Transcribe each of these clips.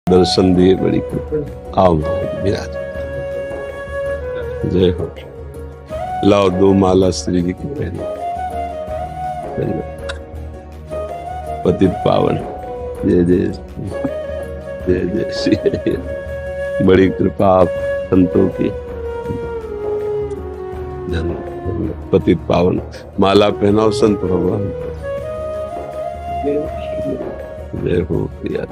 दर्शन दिए, बड़ी कृपा। आओ विराज। जय हो। लाओ दो माला श्री जी की पहनी। पतित पावन। जय जय जय जय श्री। बड़ी कृपा आप संतों की। पतित पावन माला पहनाओ संत भगवान। जय हो प्रिया।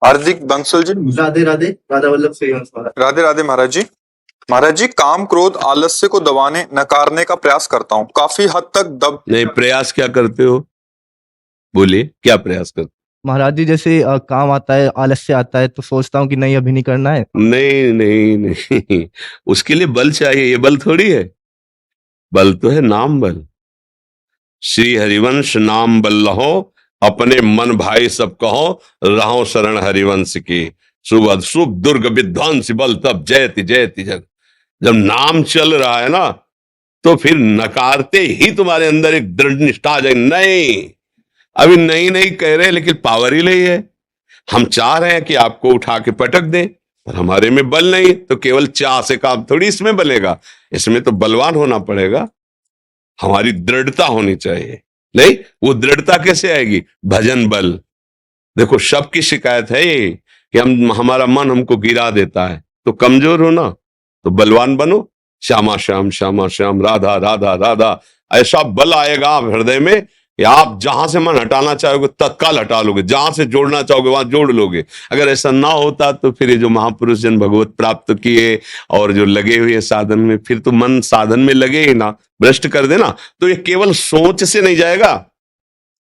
हार्दिक बंसल जी, राधे राधे। राधा वल्लभ से राधे राधे महाराज जी। महाराज जी, काम क्रोध आलस्य को दबाने नकारने का प्रयास करता हूँ, काफी हद तक दब। नहीं, प्रयास क्या करते हो? बोलिए, क्या प्रयास करते? महाराज जी, जैसे काम आता है, आलस्य आता है, तो सोचता हूँ कि नहीं, अभी नहीं करना है। नहीं नहीं नहीं, उसके लिए बल चाहिए। ये बल थोड़ी है। बल तो है नाम बल। श्री हरिवंश नाम बल लहो, अपने मन भाई सब कहो, रहो शरण हरिवंश की। शुभ अशुभ दुर्ग विध्वंस बल तब जयति जयति जग। जब नाम चल रहा है ना, तो फिर नकारते ही तुम्हारे अंदर एक दृढ़ निष्ठा आ जाए। नहीं, अभी नहीं नहीं कह रहे, लेकिन पावर ही नहीं है। हम चाह रहे हैं कि आपको उठा के पटक दें, पर हमारे में बल नहीं। तो केवल चाह से काम थोड़ी इसमें बलेगा। इसमें तो बलवान होना पड़ेगा। हमारी दृढ़ता होनी चाहिए। नहीं, वो दृढ़ता कैसे आएगी? भजन बल। देखो, सबकी शिकायत है ये कि हमारा मन हमको गिरा देता है। तो कमजोर हो ना, तो बलवान बनो। श्यामा श्याम श्यामा श्याम, राधा राधा राधा। ऐसा बल आएगा आप हृदय में कि आप जहां से मन हटाना चाहोगे तत्काल हटा लोगे, जहां से जोड़ना चाहोगे वहां जोड़ लोगे। अगर ऐसा ना होता तो फिर ये जो महापुरुष जन भगवत प्राप्त किए और जो लगे हुए साधन में, फिर तो मन साधन में लगे ही ना, भ्रष्ट कर देना। तो ये केवल सोच से नहीं जाएगा।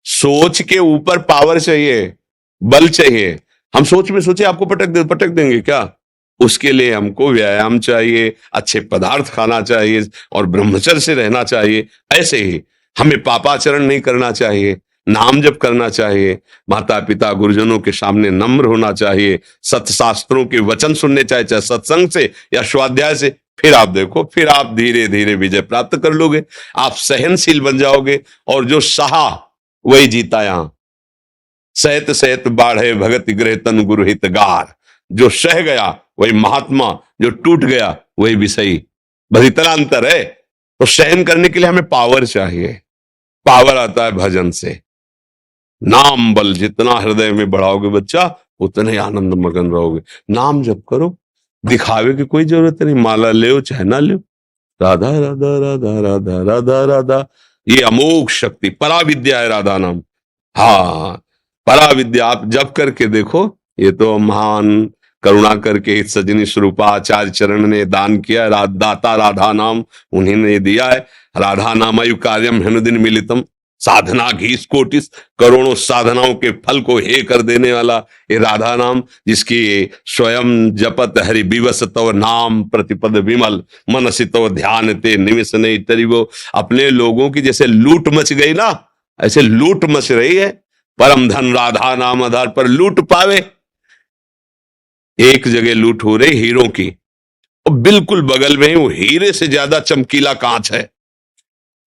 सोच के ऊपर पावर चाहिए, बल चाहिए। हम सोच में सोचे आपको पटक देंगे क्या? उसके लिए हमको व्यायाम चाहिए, अच्छे पदार्थ खाना चाहिए और ब्रह्मचर्य से रहना चाहिए। ऐसे ही हमें पापाचरण नहीं करना चाहिए, नाम जप करना चाहिए, माता पिता गुरुजनों के सामने नम्र होना चाहिए, सत्शास्त्रों के वचन सुनने चाहिए, चाहे सत्संग से या स्वाध्याय से। फिर आप देखो, फिर आप धीरे धीरे विजय प्राप्त कर लोगे। आप सहनशील बन जाओगे और जो सहा वही जीता। यहां सहत सहत बाढ़े भगत गृह तन गुरु हितगार। जो सह गया वही महात्मा, जो टूट गया वही विषयी। बस इतना अंतर है। तो सहन करने के लिए हमें पावर चाहिए। पावर आता है भजन से। नाम बल जितना हृदय में बढ़ाओगे बच्चा, उतने ही आनंद मगन रहोगे। नाम जप करो, दिखावे की कोई जरूरत नहीं। माला ले चाहे ना ले, राधा राधा राधा राधा राधा राधा। ये अमोघ शक्ति पराविद्या है राधा नाम। हाँ, पराविद्या आप जप करके देखो। ये तो महान करुणा करके सजनी स्वरूपा आचार्य चरण ने दान किया। दाता राधा नाम उन्हीं ने दिया है। राधा नामयु कार्यम हेनुदिन मिलितम, साधना घीस कोटिस। करोड़ों साधनाओं के फल को हे कर देने वाला ये राधा नाम, जिसकी स्वयं जपत हरि विवस तव नाम प्रतिपद विमल, मनसि तव ध्यान ते निमिष नहीं तरिवो। अपने लोगों की जैसे लूट मच गई ना, ऐसे लूट मच रही है। परम धन राधा नाम आधार पर लूट पावे। एक जगह लूट हो रही हीरों की, और बिल्कुल बगल में ही वो हीरे से ज्यादा चमकीला कांच है।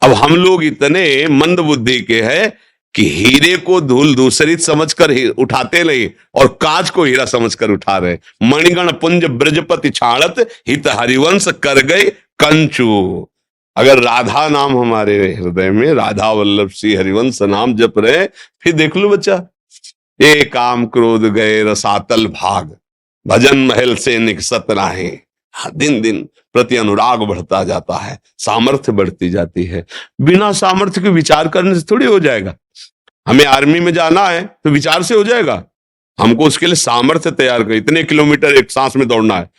अब हम लोग इतने मंद बुद्धि के हैं कि हीरे को धूल दूसरित समझकर उठाते नहीं, और कांच को हीरा समझकर उठा रहे। मणिगण पुंज ब्रजपति छाड़त, हित हरिवंश कर गए कंचू। अगर राधा नाम हमारे हृदय में, राधा वल्लभ श्री हरिवंश नाम जप रहे, फिर देख लो बच्चा, ये काम क्रोध गए रसातल भाग, भजन महल से निकसत राहे। दिन दिन प्रति अनुराग बढ़ता जाता है, सामर्थ्य बढ़ती जाती है। बिना सामर्थ्य के विचार करने से थोड़ी हो जाएगा। हमें आर्मी में जाना है तो विचार से हो जाएगा। हमको उसके लिए सामर्थ्य तैयार कर, इतने किलोमीटर एक सांस में दौड़ना है,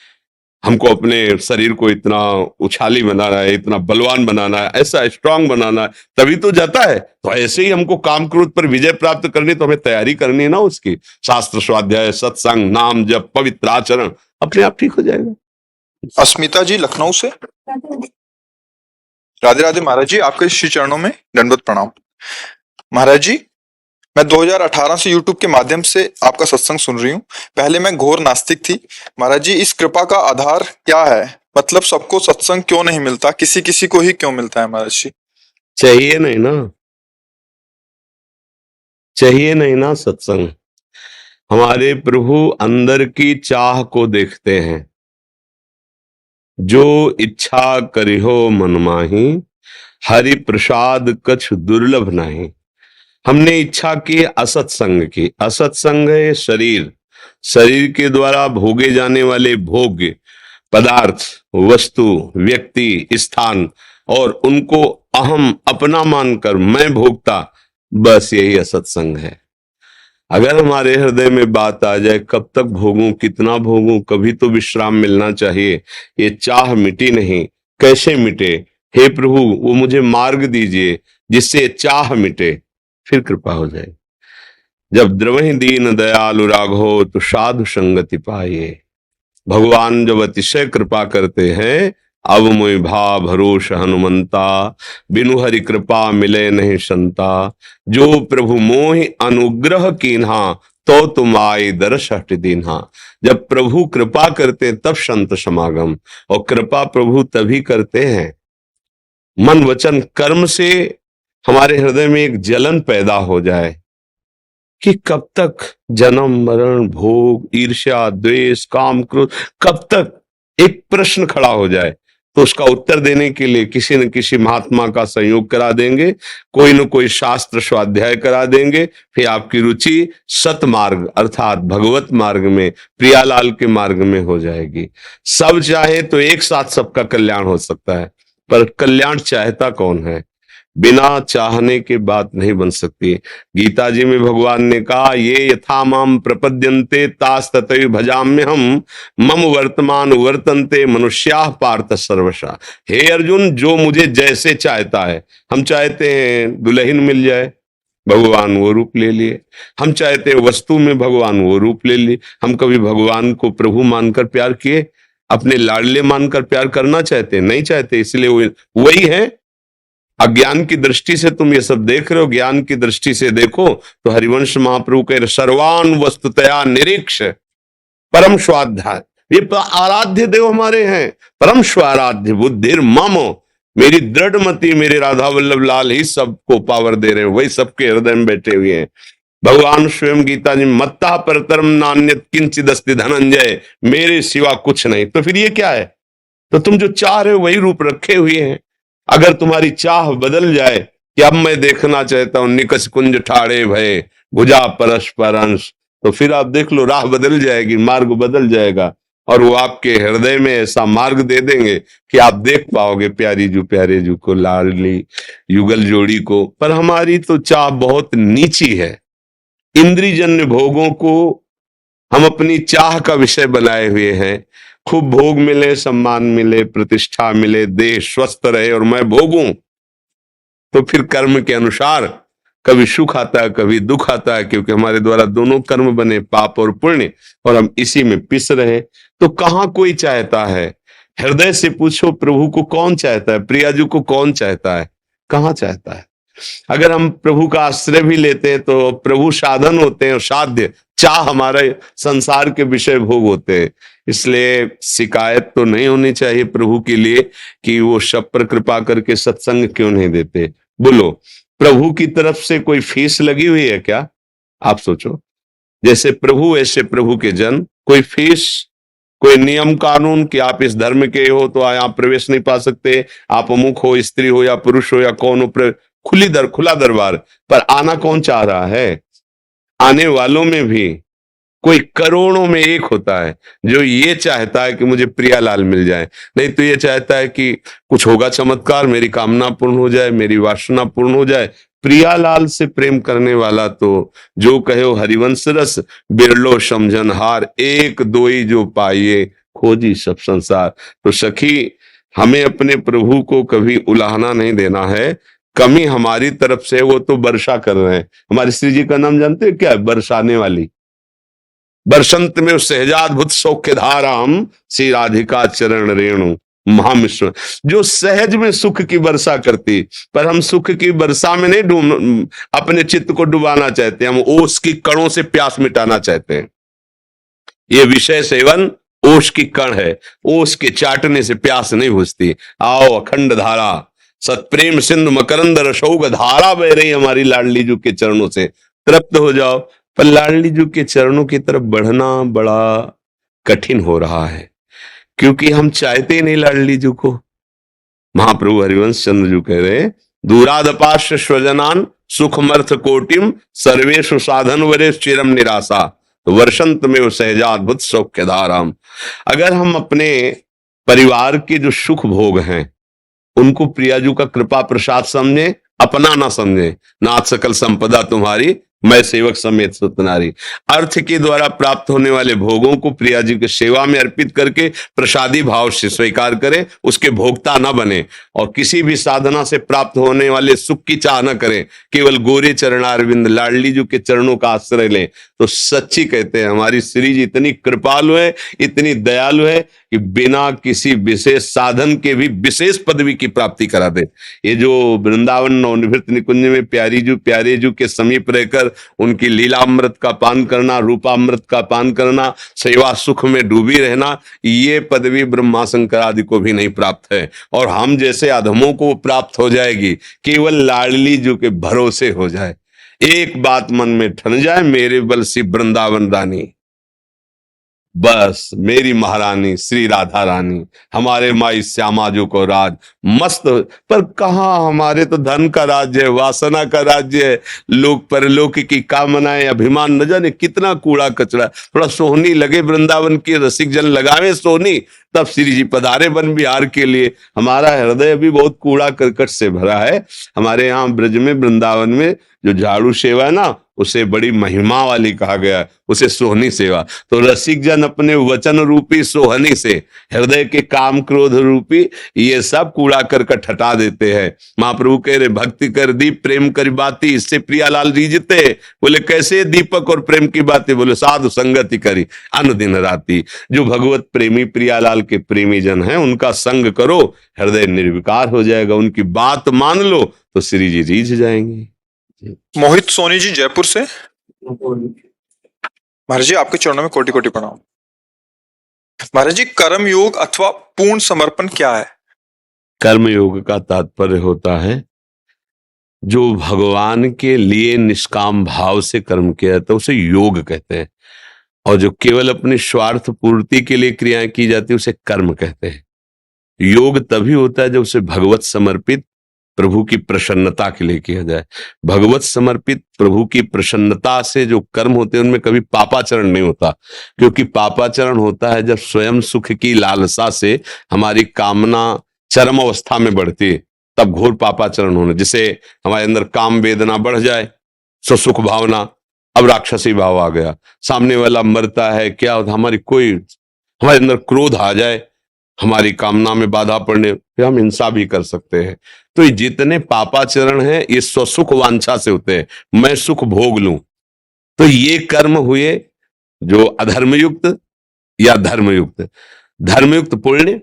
हमको अपने शरीर को इतना उछाली बनाना है, इतना बलवान बनाना है, ऐसा स्ट्रांग बनाना है, तभी तो जाता है। तो ऐसे ही हमको काम क्रोध पर विजय प्राप्त करनी, तो हमें तैयारी करनी है ना उसकी। शास्त्र स्वाध्याय, सत्संग, नाम जप, पवित्र आचरण, अपने आप ठीक हो जाएगा। अस्मिता जी लखनऊ से, राधे राधे महाराज जी, आपके श्री चरणों में दंडवत प्रणाम। महाराज जी, मैं 2018 से YouTube के माध्यम से आपका सत्संग सुन रही हूँ। पहले मैं घोर नास्तिक थी। महाराज जी, इस कृपा का आधार क्या है? मतलब सबको सत्संग क्यों नहीं मिलता, किसी किसी को ही क्यों मिलता है महाराज जी? चाहिए नहीं ना, चाहिए नहीं ना सत्संग। हमारे प्रभु अंदर की चाह को देखते हैं। जो इच्छा करिहो मन माही, हरि प्रसाद कछु दुर्लभ नहीं। हमने इच्छा की असत्संग की। असत्संग है शरीर, शरीर के द्वारा भोगे जाने वाले भोग्य पदार्थ, वस्तु, व्यक्ति, स्थान, और उनको अहम अपना मानकर मैं भोगता, बस यही असत्संग है। अगर हमारे हृदय में बात आ जाए कब तक भोगूं, कितना भोगूं, कभी तो विश्राम मिलना चाहिए, ये चाह मिटी नहीं, कैसे मिटे? हे प्रभु वो मुझे मार्ग दीजिए जिससे चाह मिटे, फिर कृपा हो जाए। जब द्रवहि दीन दयालु राघो तो साधु संगति पाइए। भगवान जब अतिशय कृपा करते हैं, अब मोहि भा भरोस हनुमंता, बिनु हरि कृपा मिले नहीं संता। जो प्रभु मोहि अनुग्रह कीन्हा, तो तुम आए दर्श हट दीन्हा। जब प्रभु कृपा करते तब संत समागम, और कृपा प्रभु तभी करते हैं मन वचन कर्म से हमारे हृदय में एक जलन पैदा हो जाए कि कब तक जन्म मरण भोग ईर्ष्या द्वेष काम क्रोध, कब तक? एक प्रश्न खड़ा हो जाए तो उसका उत्तर देने के लिए किसी न किसी महात्मा का संयोग करा देंगे, कोई न कोई शास्त्र स्वाध्याय करा देंगे, फिर आपकी रुचि सतमार्ग अर्थात भगवत मार्ग में, प्रियालाल के मार्ग में हो जाएगी। सब चाहे तो एक साथ सबका कल्याण हो सकता है, पर कल्याण चाहता कौन है? बिना चाहने के बात नहीं बन सकती। गीता जी में भगवान ने कहा, ये यथा माम प्रपद्यन्ते तास तथैव भजाम्य हम, मम वर्तमान वर्तन्ते मनुष्याः पार्थ सर्वशः। हे अर्जुन, जो मुझे जैसे चाहता है, हम चाहते हैं दुल्हन मिल जाए, भगवान वो रूप ले लिए। हम चाहते हैं वस्तु में, भगवान वो रूप ले लिए। हम कभी भगवान को प्रभु मानकर प्यार किए? अपने लाडले मानकर प्यार करना चाहते? नहीं चाहते, इसलिए वही है। अज्ञान की दृष्टि से तुम ये सब देख रहे हो, ज्ञान की दृष्टि से देखो तो हरिवंश महाप्रभु कह रहे, सर्वान वस्तुतया निरीक्ष परम स्वाध्याय। ये आराध्य देव हमारे हैं, परम स्वाराध्य बुद्धिर मम, मेरी दृढ़ मति, मेरे राधा वल्लभ लाल ही सबको पावर दे रहे हैं, वही सबके हृदय में बैठे हुए हैं। भगवान स्वयं गीता जी मत्ता परतरम नान्यत किंचिदस्ति धनंजय, मेरे सिवा कुछ नहीं। तो फिर ये क्या है? तो तुम जो चाह रहे हो वही रूप रखे हुए हैं। अगर तुम्हारी चाह बदल जाए कि अब मैं देखना चाहता हूं निकस कुंज ठाड़े भय भुजा परस्पर अंश, तो फिर आप देख लो, राह बदल जाएगी, मार्ग बदल जाएगा, और वो आपके हृदय में ऐसा मार्ग दे देंगे कि आप देख पाओगे प्यारी जू प्यारे जू को, लाडली युगल जोड़ी को। पर हमारी तो चाह बहुत नीची है। इंद्रियजन्य भोगों को हम अपनी चाह का विषय बनाए हुए हैं। खूब भोग मिले, सम्मान मिले, प्रतिष्ठा मिले, देह स्वस्थ रहे और मैं भोगूं, तो फिर कर्म के अनुसार कभी सुख आता है कभी दुख आता है, क्योंकि हमारे द्वारा दोनों कर्म बने, पाप और पुण्य, और हम इसी में पिस रहे। तो कहां कोई चाहता है? हृदय से पूछो, प्रभु को कौन चाहता है? प्रियाजू को कौन चाहता है? कहां चाहता है? अगर हम प्रभु का आश्रय भी लेते हैं तो प्रभु साधन होते हैं और साध्य, चाह हमारे संसार के विषय भोग होते हैं। इसलिए शिकायत तो नहीं होनी चाहिए प्रभु के लिए कि वो सब पर कृपा करके सत्संग क्यों नहीं देते। बोलो, प्रभु की तरफ से कोई फीस लगी हुई है क्या? आप सोचो, जैसे प्रभु ऐसे प्रभु के जन, कोई फीस, कोई नियम कानून कि आप इस धर्म के हो तो आप प्रवेश नहीं पा सकते, आप अमुक हो, स्त्री हो या पुरुष हो या कौन हो, खुला दरबार। पर आना कौन चाह रहा है? आने वालों में भी कोई करोड़ों में एक होता है जो ये चाहता है कि मुझे प्रियालाल मिल जाए, नहीं तो ये चाहता है कि कुछ होगा चमत्कार, मेरी कामना पूर्ण हो जाए, मेरी वासना पूर्ण हो जाए। प्रियालाल से प्रेम करने वाला तो जो कहो हरिवंश रस बिरलो समझन हार, एक दोई जो पाइए खोजी सब संसार। तो सखी, हमें अपने प्रभु को कभी उलाहना नहीं देना है। कमी हमारी तरफ से, वो तो वर्षा कर रहे हैं। हमारे श्री जी का नाम जानते हैं क्या है? बरसाने वाली। बरसंत में सहजाद्भुत सौख्य धाराम, श्री राधिका चरण रेणु महामिश्र, जो सहज में सुख की वर्षा करती। पर हम सुख की वर्षा में नहीं अपने चित्त को डुबाना चाहते, हम ओस की कणों से प्यास मिटाना चाहते हैं। ये विषय सेवन ओस की कण है, ओस के चाटने से प्यास नहीं बुझती। आओ अखंड धारा, सतप्रेम सिंधु मकरंद रसौग धारा बह रही हमारी लाडली जू के चरणों से, तृप्त हो जाओ। पर लाडली जी के चरणों की तरफ बढ़ना बड़ा कठिन हो रहा है, क्योंकि हम चाहते ही नहीं लाडली जी को। महाप्रभु हरिवंश चंद्र जी कह रहे हैं, दूरादपाश्य स्वजनान सुखमर्थ कोटिम सर्वेशु साधन वरे चिरम निराशा, तो वर्षंत में वो सहजाद्भुत सौख्य धाराम। अगर हम अपने परिवार के जो सुख भोग हैं उनको प्रियाजू का कृपा प्रसाद समझे, अपना ना समझे, नाथ सकल संपदा तुम्हारी मैं सेवक समेत सुतनारी, अर्थ के द्वारा प्राप्त होने वाले भोगों को प्रिया जी की सेवा में अर्पित करके प्रसादी भाव से स्वीकार करें, उसके भोक्ता न बने, और किसी भी साधना से प्राप्त होने वाले सुख की चाह न करें, केवल गोरे चरणारविंद लाडली जी के चरणों का आश्रय लें। तो सच्ची कहते हैं हमारी श्री जी इतनी कृपालु है, इतनी दयालु है कि बिना किसी विशेष साधन के भी विशेष पदवी की प्राप्ति करा दे। ये जो वृंदावन नवनिवृत्त निकुंज में प्यारे जू के समीप रहकर उनकी लीलामृत का पान करना, रूपामृत का पान करना, सेवा सुख में डूबी रहना, ये पदवी ब्रह्मा शंकर आदि को भी नहीं प्राप्त है, और हम जैसे अधमों को प्राप्त हो जाएगी केवल लाडली जी के भरोसे हो जाए। एक बात मन में ठन जाए, मेरे बल सी वृंदावन रानी, बस मेरी महारानी श्री राधा रानी, हमारे माई श्यामा जो को राज मस्त। पर कहाँ, हमारे तो धन का राज्य है, वासना का राज्य है, लोक परलोक की कामनाएं, अभिमान, न जाने कितना कूड़ा कचरा। थोड़ा सोहनी लगे वृंदावन के रसिक जन लगावे सोहनी, तब श्री जी पधारे वन बिहार के लिए। हमारा हृदय भी बहुत कूड़ा करकट से भरा है। हमारे यहाँ ब्रज में वृंदावन में जो झाड़ू सेवा है ना, उसे बड़ी महिमा वाली कहा गया, उसे सोहनी सेवा। तो रसिक जन अपने वचन रूपी सोहनी से हृदय के काम क्रोध रूपी ये सब कूड़ा करकट हटा देते हैं। महाप्रभु कह रहे, भक्ति कर दीप प्रेम कर बाती, इससे प्रियालाल रीझते। बोले कैसे दीपक और प्रेम की बातें? बोले साधु संगति करी अनुदिन राती। जो भगवत प्रेमी प्रियालाल के प्रेमी जन हैं उनका संग करो, हृदय निर्विकार हो जाएगा, उनकी बात मान लो तो श्री जी रीझ जाएंगे। मोहित सोनी जी जयपुर से। महाराज जी आपके चरणों में कोटि कोटि प्रणाम। महाराज जी कर्म योग अथवा पूर्ण समर्पण क्या है? कर्म योग का तात्पर्य होता है जो भगवान के लिए निष्काम भाव से कर्म किया जाता है उसे योग कहते हैं, और जो केवल अपनी स्वार्थ पूर्ति के लिए क्रियाएं की जाती है उसे कर्म कहते हैं। योग तभी होता है जब उसे भगवत समर्पित प्रभु की प्रसन्नता के लिए किया जाए। भगवत समर्पित प्रभु की प्रसन्नता से जो कर्म होते हैं उनमें कभी पापाचरण नहीं होता, क्योंकि पापाचरण होता है जब स्वयं सुख की लालसा से हमारी कामना चरम अवस्था में बढ़ती है, तब घोर पापाचरण होने। जिसे हमारे अंदर काम वेदना बढ़ जाए, सुख भावना, अब राक्षसी भाव आ गया, सामने वाला मरता है क्या होता, हमारे अंदर क्रोध आ जाए, हमारी कामना में बाधा पड़ने, फिर हम हिंसा भी कर सकते हैं। तो ये जितने पापाचरण हैं ये स्वसुख वांछा से होते हैं, मैं सुख भोग लूं। तो ये कर्म हुए जो अधर्मयुक्त या धर्मयुक्त, धर्मयुक्त पुण्य,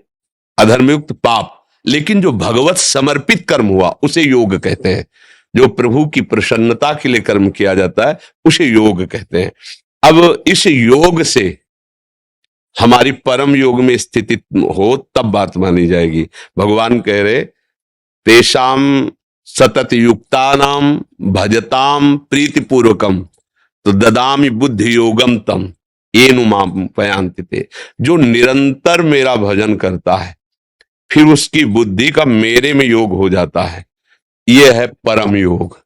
अधर्मयुक्त पाप। लेकिन जो भगवत समर्पित कर्म हुआ उसे योग कहते हैं। जो प्रभु की प्रसन्नता के लिए कर्म किया जाता है उसे योग कहते हैं। अब इस योग से हमारी परम योग में स्थिति हो तब बात मानी जाएगी। भगवान कह रहे, तेषाम सतत युक्तानाम भजताम प्रीतिपूर्वकम तो ददामि बुद्धि योगम तम येनु माम पयांति ते। जो निरंतर मेरा भजन करता है फिर उसकी बुद्धि का मेरे में योग हो जाता है, यह है परम योग।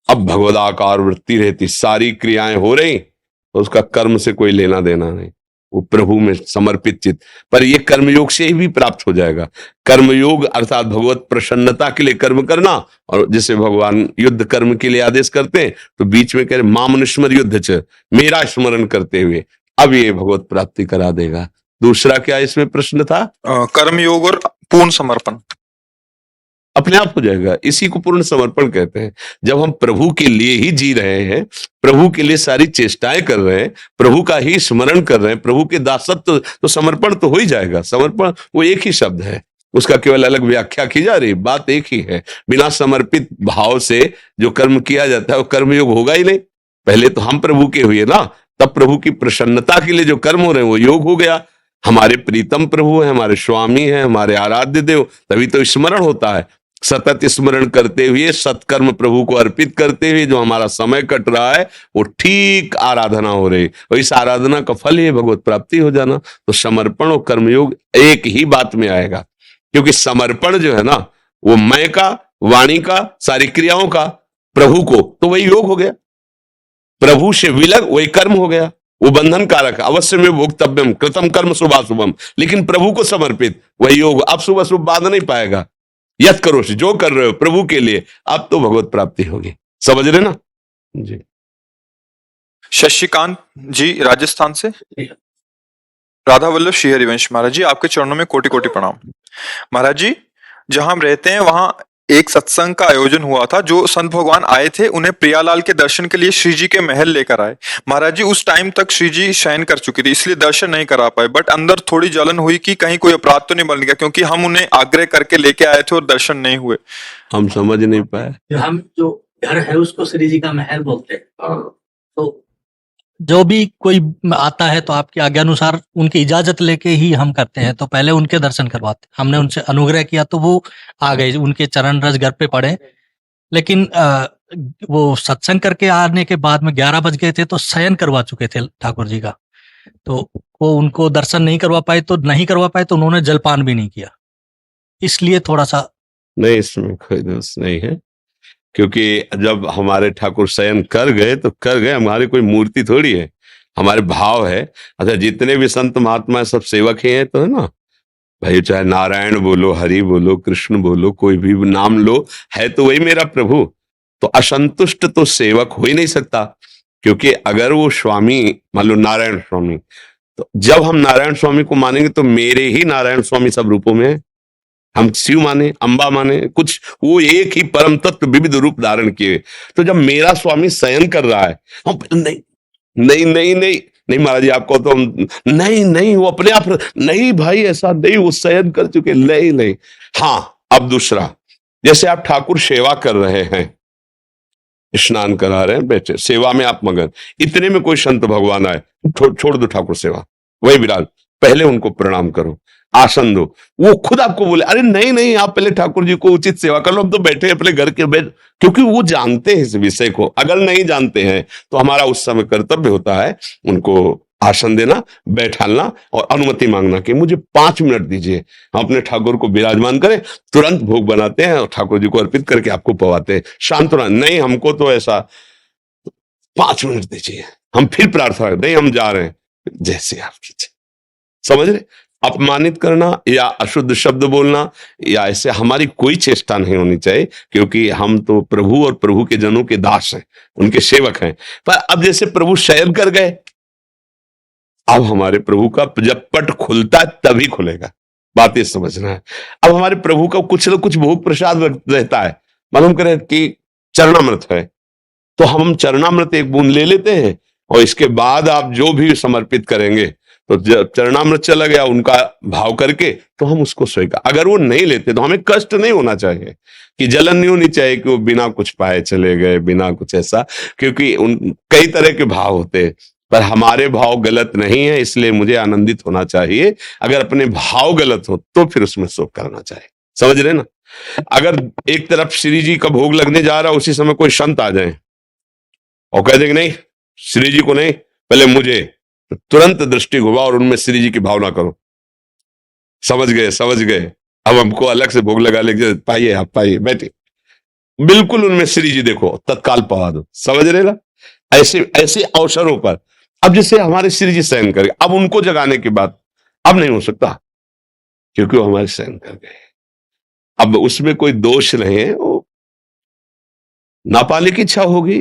अब भगवदाकार वृत्ति रहती, सारी क्रियाएं हो रही तो उसका कर्म से कोई लेना देना नहीं, वो प्रभु में समर्पित चित्त। पर ये कर्मयोग से ही भी प्राप्त हो जाएगा। कर्मयोग अर्थात भगवत प्रसन्नता के लिए कर्म करना, और जिसे भगवान युद्ध कर्म के लिए आदेश करते हैं तो बीच में कह रहे मामनुस्मर युद्ध च, मेरा स्मरण करते हुए, अब ये भगवत प्राप्ति करा देगा। दूसरा क्या इसमें प्रश्न था? कर्मयोग और पूर्ण समर्पण अपने आप हो जाएगा। इसी को पूर्ण समर्पण कहते हैं। जब हम प्रभु के लिए ही जी रहे हैं, प्रभु के लिए सारी चेष्टाएं कर रहे हैं, प्रभु का ही स्मरण कर रहे हैं, प्रभु के दासत्व, तो समर्पण तो हो ही जाएगा। समर्पण वो एक ही शब्द है, उसका केवल अलग व्याख्या की जा रही, बात एक ही है। बिना समर्पित भाव से जो कर्म किया जाता है वो कर्मयोग होगा ही नहीं। पहले तो हम प्रभु के हुए ना, तब प्रभु की प्रसन्नता के लिए जो कर्म हो रहे हैं वो योग हो गया। हमारे प्रीतम प्रभु है, हमारे स्वामी है, हमारे आराध्य देव, तभी तो स्मरण होता है। सतत स्मरण करते हुए, सत्कर्म प्रभु को अर्पित करते हुए जो हमारा समय कट रहा है वो ठीक आराधना हो रही, और इस आराधना का फल ये भगवत प्राप्ति हो जाना। तो समर्पण और कर्मयोग एक ही बात में आएगा, क्योंकि समर्पण जो है ना वो मैं का, वाणी का, सारी क्रियाओं का प्रभु को, तो वही योग हो गया। प्रभु से विलग वही कर्म हो गया, वो बंधन कारक। अवश्य में भोक्तव्यम कृतम कर्म शुभाशुभम, लेकिन प्रभु को समर्पित वही योग। अब शुभ अशुभ बांध नहीं पाएगा। यत करो जो कर रहे हो प्रभु के लिए, अब तो भगवत प्राप्ति होगी। समझ रहे ना जी। शशिकांत जी राजस्थान से। राधा वल्लभ श्री हरिवंश महाराज जी, आपके चरणों में कोटि कोटि प्रणाम। महाराज जी, जहां हम रहते हैं वहां एक सत्संग का आयोजन हुआ था। जो संत भगवान आए थे उन्हें प्रियालाल के दर्शन के लिए श्री जी के महल लेकर आए। महाराज जी, उस टाइम तक श्री जी शयन कर चुकी थी, इसलिए दर्शन नहीं करा पाए। बट अंदर थोड़ी जलन हुई कि कहीं कोई अपराध तो नहीं बन गया, क्योंकि हम उन्हें आग्रह करके लेके आए थे और दर्शन नहीं हुए। हम समझ नहीं पाए। हम जो घर है उसको श्री जी का महल बोलते हैं। तो जो भी कोई आता है तो आपकी आज्ञा अनुसार उनकी इजाजत लेके ही हम करते हैं। तो पहले उनके दर्शन करवाते, हमने उनसे अनुग्रह किया तो वो आ गए, उनके चरण रज घर पे पड़े। लेकिन वो सत्संग करके आने के बाद में 11 बज गए थे तो शयन करवा चुके थे ठाकुर जी का, तो वो उनको दर्शन नहीं करवा पाए। तो नहीं करवा पाए तो उन्होंने जलपान भी नहीं किया, इसलिए थोड़ा सा। नहीं, इसमें कोई दोष नहीं है, क्योंकि जब हमारे ठाकुर शयन कर गए तो कर गए, हमारी कोई मूर्ति थोड़ी है, हमारे भाव है। अच्छा, जितने भी संत महात्मा सब सेवक ही हैं, तो है ना भाई, चाहे नारायण बोलो, हरि बोलो, कृष्ण बोलो, कोई भी नाम लो, है तो वही मेरा प्रभु। तो असंतुष्ट तो सेवक हो ही नहीं सकता, क्योंकि अगर वो स्वामी मान लो नारायण स्वामी, तो जब हम नारायण स्वामी को मानेंगे तो मेरे ही नारायण स्वामी सब रूपों में है। हम शिव माने, अंबा माने, कुछ वो एक ही परम तत्व विविध रूप धारण किए। तो जब मेरा स्वामी शयन कर रहा है, हम नहीं नहीं नहीं नहीं नहीं महाराज जी आपको तो हम नहीं नहीं, वो अपने आप नहीं भाई, ऐसा नहीं, वो शयन कर चुके, नहीं नहीं। हाँ, अब दूसरा, जैसे आप ठाकुर सेवा कर रहे हैं, स्नान करा रहे हैं, बैठे सेवा में आप मगन, इतने में कोई संत भगवान आए, छोड़ दो ठाकुर सेवा, वही विराज, पहले उनको प्रणाम करो, आसन दो। वो खुद आपको बोले अरे नहीं नहीं, आप पहले ठाकुर जी को उचित सेवा कर लो, हम तो बैठे अपने घर के बैठ, क्योंकि वो जानते हैं इस विषय को। अगर नहीं जानते हैं तो हमारा उस समय कर्तव्य होता है उनको आसन देना, बैठालना और अनुमति मांगना कि मुझे 5 मिनट दीजिए, हम अपने ठाकुर को विराजमान करें। तुरंत भोग बनाते हैं और ठाकुर जी को अर्पित करके आपको पवाते हैं। शांत होना नहीं, हमको तो ऐसा 5 मिनट दीजिए, हम फिर प्रार्थना नहीं, हम जा रहे हैं, जैसे आप कीजिए। समझ रहे? अपमानित करना या अशुद्ध शब्द बोलना या ऐसे हमारी कोई चेष्टा नहीं होनी चाहिए, क्योंकि हम तो प्रभु और प्रभु के जनों के दास हैं, उनके सेवक हैं। पर अब जैसे प्रभु शयन कर गए, अब हमारे प्रभु का जब पट खुलता है तभी खुलेगा, बातें समझना है। अब हमारे प्रभु का कुछ न कुछ भोग प्रसाद रहता है, मालूम करें कि चरणामृत है, तो हम चरणामृत एक बूंद ले लेते हैं और इसके बाद आप जो भी समर्पित करेंगे, तो जब चरणामृत चला गया उनका भाव करके, तो हम उसको स्वीकार। अगर वो नहीं लेते तो हमें कष्ट नहीं होना चाहिए, कि जलन नहीं होनी चाहिए कि वो बिना कुछ पाए चले गए, बिना कुछ ऐसा, क्योंकि उन कई तरह के भाव होते हैं, पर हमारे भाव गलत नहीं है, इसलिए मुझे आनंदित होना चाहिए। अगर अपने भाव गलत हो तो फिर उसमें शोक करना चाहिए। समझ रहे ना? अगर एक तरफ श्री जी का भोग लगने जा रहा, उसी समय कोई संत आ जाए और कह देंगे नहीं श्री जी को नहीं, पहले मुझे, तो तुरंत दृष्टि घुमा और उनमें श्री जी की भावना करो। समझ गए? समझ गए? अब हमको अलग से भोग लगा लेके पाइए, आप पाइए, बैठिए, बिल्कुल उनमें श्री जी देखो, तत्काल पवा दो। समझ रहे ना? ऐसे ऐसे अवसरों पर अब जैसे हमारे श्री जी शयन कर गए, अब उनको जगाने के बाद अब नहीं हो सकता, क्योंकि वो हमारे शयन कर गए। अब उसमें कोई दोष नहीं है, वो नापाने की इच्छा होगी,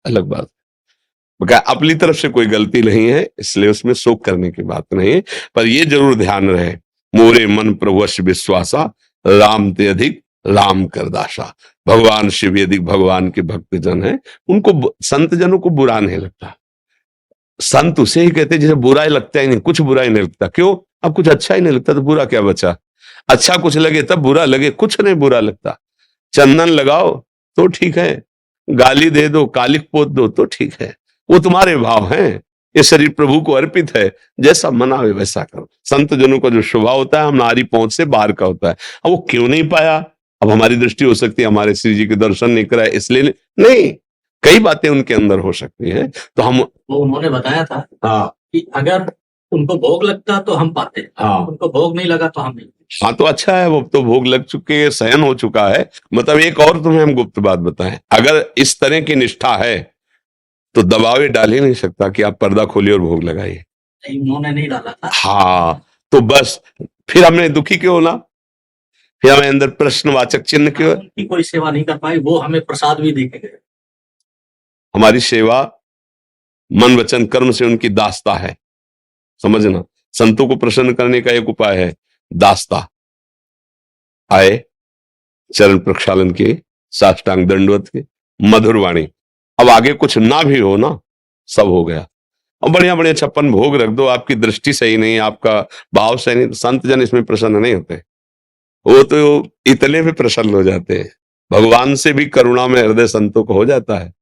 अलग बात, अपनी तरफ से कोई गलती नहीं है, इसलिए उसमें शोक करने की बात नहीं है। पर ये जरूर ध्यान रहे, मोरे मन प्रभुवश विश्वासा, राम ते अधिक राम कर दासा। भगवान शिव अधिक भगवान के भक्त जन है, उनको संत जनों को बुरा नहीं लगता। संत उसे ही कहते जिसे बुरा ही लगता ही नहीं, कुछ बुरा ही नहीं लगता। क्यों? अब कुछ अच्छा ही नहीं लगता तो बुरा क्या बचा? अच्छा कुछ लगे तब बुरा लगे, कुछ नहीं बुरा लगता। चंदन लगाओ तो ठीक है, गाली दे दो, कालिक पोत दो तो ठीक है, वो तुम्हारे भाव हैं। ये शरीर प्रभु को अर्पित है, जैसा मना हो वैसा करो। संत जनों का जो स्वभाव होता है हमारी पहुंच से बाहर का होता है। अब वो क्यों नहीं पाया, अब हमारी दृष्टि हो सकती है हमारे श्री जी के दर्शन नहीं कराए इसलिए नहीं, कई बातें उनके अंदर हो सकती है। तो हम वो उन्होंने बताया था हाँ कि अगर उनको भोग लगता तो हम पाते, हाँ उनको भोग नहीं लगा तो हम नहीं। हाँ, तो अच्छा है, वो तो भोग लग चुके हैं, शयन हो चुका है। मतलब एक और तुम्हें हम गुप्त बात बताएं, अगर इस तरह की निष्ठा है तो दबावे डाल ही नहीं सकता कि आप पर्दा खोलिए और भोग लगाइए। नहीं, उन्होंने नहीं डाला था। हाँ, तो बस फिर हमने दुखी क्यों होना, फिर हमें अंदर प्रश्नवाचक चिन्ह क्यों? उनकी कोई सेवा नहीं कर पाई, वो हमें प्रसाद भी देके गए। हमारी सेवा मन वचन कर्म से उनकी दास्ता है, समझना। संतों को प्रसन्न करने का एक उपाय है दास्ता, आए चरण प्रक्षालन के, साष्टांग दंडवत के, मधुर वाणी। अब आगे कुछ ना भी हो ना, सब हो गया। और बढ़िया बढ़िया 56 भोग रख दो, आपकी दृष्टि सही नहीं, आपका भाव सही नहीं, तो संत जन इसमें प्रसन्न नहीं होते। वो तो इतने में प्रसन्न हो जाते हैं, भगवान से भी करुणा में हृदय संतों को हो जाता है,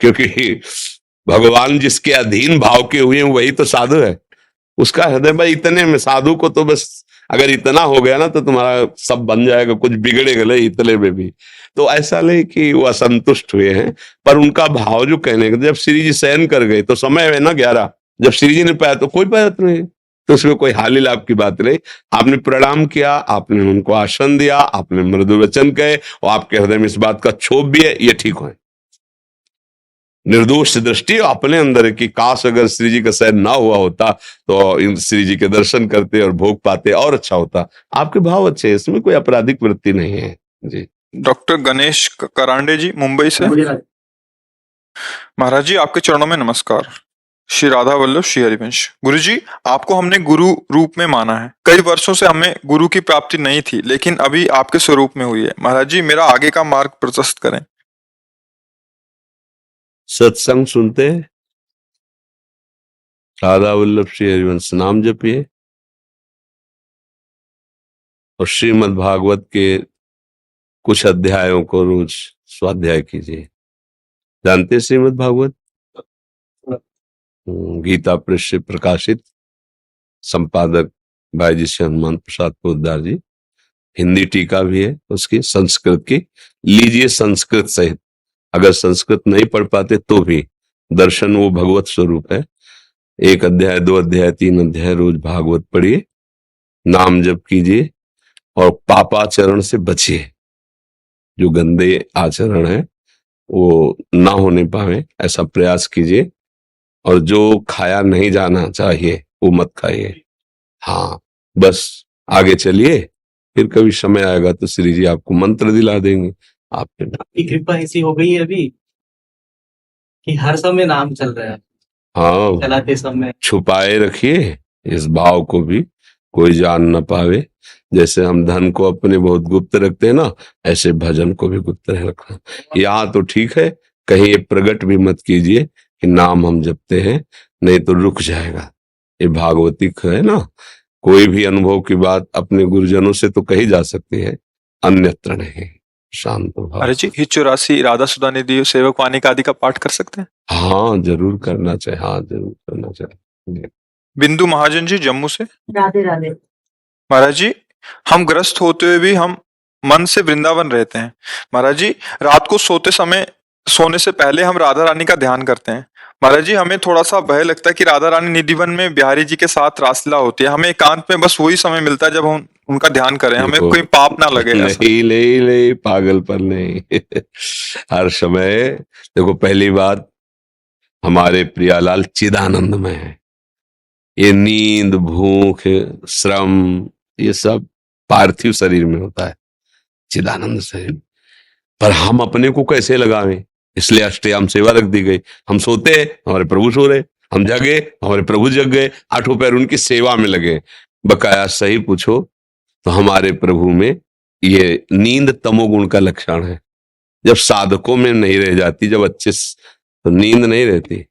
क्योंकि भगवान जिसके अधीन भाव के हुए हैं वही तो साधु है। उसका हृदय भाई इतने में, साधु को तो बस अगर इतना हो गया ना तो तुम्हारा सब बन जाएगा, कुछ बिगड़ेगा नहीं इतने में भी। तो ऐसा नहीं कि वो असंतुष्ट हुए हैं, पर उनका भाव जो कहने का, जब श्री जी शयन कर गए तो समय है ना 11, जब श्री जी ने पाया तो कोई बात नहीं, तो उसमें कोई हानि लाभ की बात नहीं। आपने प्रणाम किया, आपने उनको आसन दिया, आपने मृदु वचन कहे, और आपके हृदय में इस बात का क्षोभ भी है, ये ठीक है। निर्दोष दृष्टि अपने अंदर है कि काश अगर श्री जी का शयन ना हुआ होता तो इन श्री जी के दर्शन करते और भोग पाते और अच्छा होता। आपके भाव अच्छे हैं, इसमें कोई आपराधिक वृत्ति नहीं है जी। डॉक्टर गणेश करांडे जी मुंबई से। महाराज जी आपके चरणों में नमस्कार। श्री राधा वल्लभ श्री हरिवंश। गुरु जी, आपको हमने गुरु रूप में माना है, कई वर्षों से हमें गुरु की प्राप्ति नहीं थी, लेकिन अभी आपके स्वरूप में हुई है। महाराज जी मेरा आगे का मार्ग प्रशस्त करें। सत्संग सुनते, राधा वल्लभ श्री हरिवंश नाम जपिए, और श्रीमद् भागवत के कुछ अध्यायों को रोज स्वाध्याय कीजिए। जानते श्रीमद् भागवत गीता प्रेस से प्रकाशित, संपादक भाई जी से हनुमान प्रसाद पोद्दार जी, हिंदी टीका भी है उसकी, संस्कृत की लीजिए, संस्कृत सहित। अगर संस्कृत नहीं पढ़ पाते तो भी दर्शन वो भगवत स्वरूप है। 1 अध्याय 2 अध्याय 3 अध्याय रोज भागवत पढ़िए, नाम जप कीजिए, और पापाचरण से बचिए। जो गंदे आचरण है वो ना होने पावे ऐसा प्रयास कीजिए, और जो खाया नहीं जाना चाहिए वो मत खाइए। हाँ, बस आगे चलिए, फिर कभी समय आएगा तो श्री जी आपको मंत्र दिला देंगे। आपकी कृपा ऐसी हो गई है अभी कि हर समय नाम चल रहा है, हाँ, चलाते समय। छुपाए रखिए इस भाव को भी, कोई जान न पावे। जैसे हम धन को अपने बहुत गुप्त रखते हैं ना, ऐसे भजन को भी गुप्त रखना। यहाँ तो ठीक है, कहीं ये प्रकट भी मत कीजिए कि नाम हम जपते हैं, नहीं तो रुक जाएगा। ये भागवतिक है ना, कोई भी अनुभव की बात अपने गुरुजनों से तो कही जा सकती है, अन्यत्र नहीं। शांत भाव। अरे जी, हित 84 राधा सुधा निधि सेवक वाणी आदि का पाठ कर सकते हैं? हाँ जरूर करना चाहिए, हाँ जरूर करना चाहिए। बिंदु महाजन जी जम्मू से। राधे राधे। महाराज जी, हम ग्रस्त होते हुए भी हम मन से वृंदावन रहते हैं। महाराज जी, रात को सोने से पहले हम राधा रानी का ध्यान करते हैं। महाराज जी, हमें थोड़ा सा भय लगता है कि राधा रानी निधिवन में बिहारी जी के साथ रासलीला होती है, हमें एकांत में बस वही समय मिलता है जब हम उनका ध्यान करें, हमें कोई पाप ना लगे। नहीं नहीं नहीं, पागलपन नहीं। हर समय देखो, पहली बात हमारे प्रियालाल चिदानंद में है। ये नींद, भूख, श्रम, ये सब पार्थिव शरीर में होता है, चिदानंद शरीर। पर हम अपने को कैसे लगावें, इसलिए अष्टयाम सेवा रख दी गई। हम सोते हमारे प्रभु सो रहे, हम जगे हमारे प्रभु जग गए, 8 पैर उनकी सेवा में लगे। बकाया सही पूछो तो हमारे प्रभु में ये नींद तमोगुण का लक्षण है। जब साधकों में नहीं रह जाती, जब अच्छे तो नींद नहीं रहती।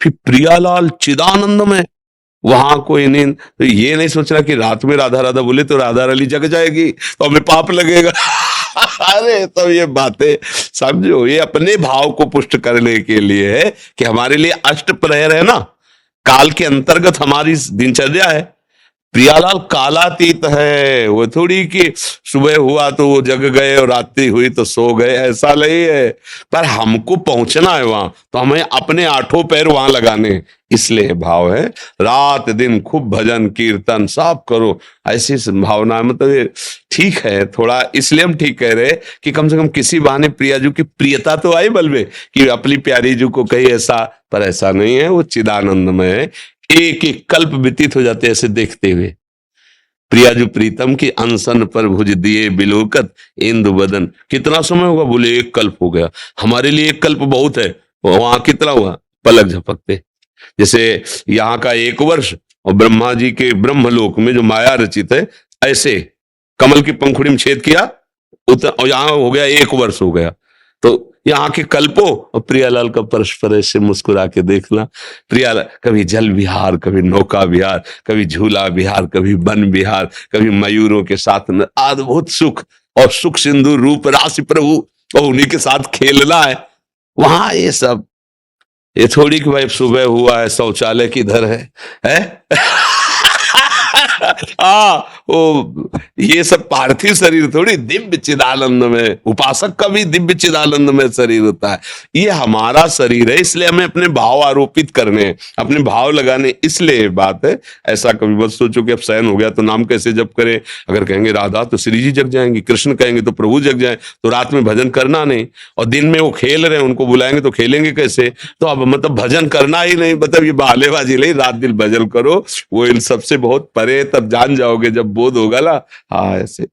फिर प्रियालाल चिदानंद में वहां कोई नींद, तो ये नहीं सोचना कि रात में राधा राधा बोले तो राधा रानी जग जाएगी तो हमें पाप लगेगा। अरे तो ये बातें समझो, ये अपने भाव को पुष्ट करने के लिए है कि हमारे लिए अष्ट प्रहर है ना, काल के अंतर्गत हमारी दिनचर्या है। प्रियालाल कालातीत है, वो थोड़ी कि सुबह हुआ तो वो जग गए और रात्रि हुई तो सो गए, ऐसा नहीं है। पर हमको पहुंचना है वहां, तो हमें अपने आठों पैर वहां लगाने हैं। इसलिए भाव है रात दिन खूब भजन कीर्तन सब करो, ऐसी भावना। मतलब ये ठीक है थोड़ा, इसलिए हम ठीक कह रहे कि कम से कम किसी बहाने प्रियाजू की प्रियता तो आई बल में कि अपनी प्यारी जू को कहीं ऐसा, पर ऐसा नहीं है। वो चिदानंदमय है, एक एक कल्प व्यतीत हो जाते ऐसे देखते हुए। प्रियाजू प्रीतम की अनशन पर भुज दिए बिलोकत इंदु बदन। कितना समय होगा? बोले 1 कल्प हो गया। हमारे लिए 1 कल्प बहुत है, वहां कितना हुआ? पलक झपकते। जैसे यहाँ का 1 वर्ष और ब्रह्मा जी के ब्रह्मलोक में जो माया रचित है, ऐसे कमल की पंखुड़ी में छेद किया और यहाँ हो गया 1 वर्ष हो गया। तो यहाँ के कल्पों और प्रियालाल का परस्पर ऐसे मुस्कुरा के देखना। प्रियालाल कभी जल विहार, कभी नौका विहार, कभी झूला विहार, कभी वन विहार, कभी मयूरों के साथ अद्भुत सुख और सुख सिंधु रूप राशि प्रभु और उन्हीं के साथ खेलना है वहां। ये सब, ये थोड़ी कि भाई सुबह हुआ है शौचालय किधर है? वो ये सब पार्थिव शरीर थोड़ी, दिव्य चिदानंद में उपासक का भी दिव्य चिदानंद में शरीर होता है। ये हमारा शरीर है, इसलिए हमें अपने भाव आरोपित करने हैं, अपने भाव लगाने, इसलिए ये बात है। ऐसा कभी मत सोचो कि अब शयन हो गया तो नाम कैसे जप करें। अगर कहेंगे राधा तो श्री जी जग जाएंगी, कृष्ण कहेंगे तो प्रभु जग जाए, तो रात में भजन करना नहीं। और दिन में वो खेल रहे हैं, उनको बुलाएंगे तो खेलेंगे कैसे? तो अब मतलब भजन करना ही नहीं, मतलब ये बहालेबाजी नहीं। रात दिन भजन करो, वो इन सबसे बहुत परे, तब जान जाओगे जब बोध होगा ना। हाँ ऐसे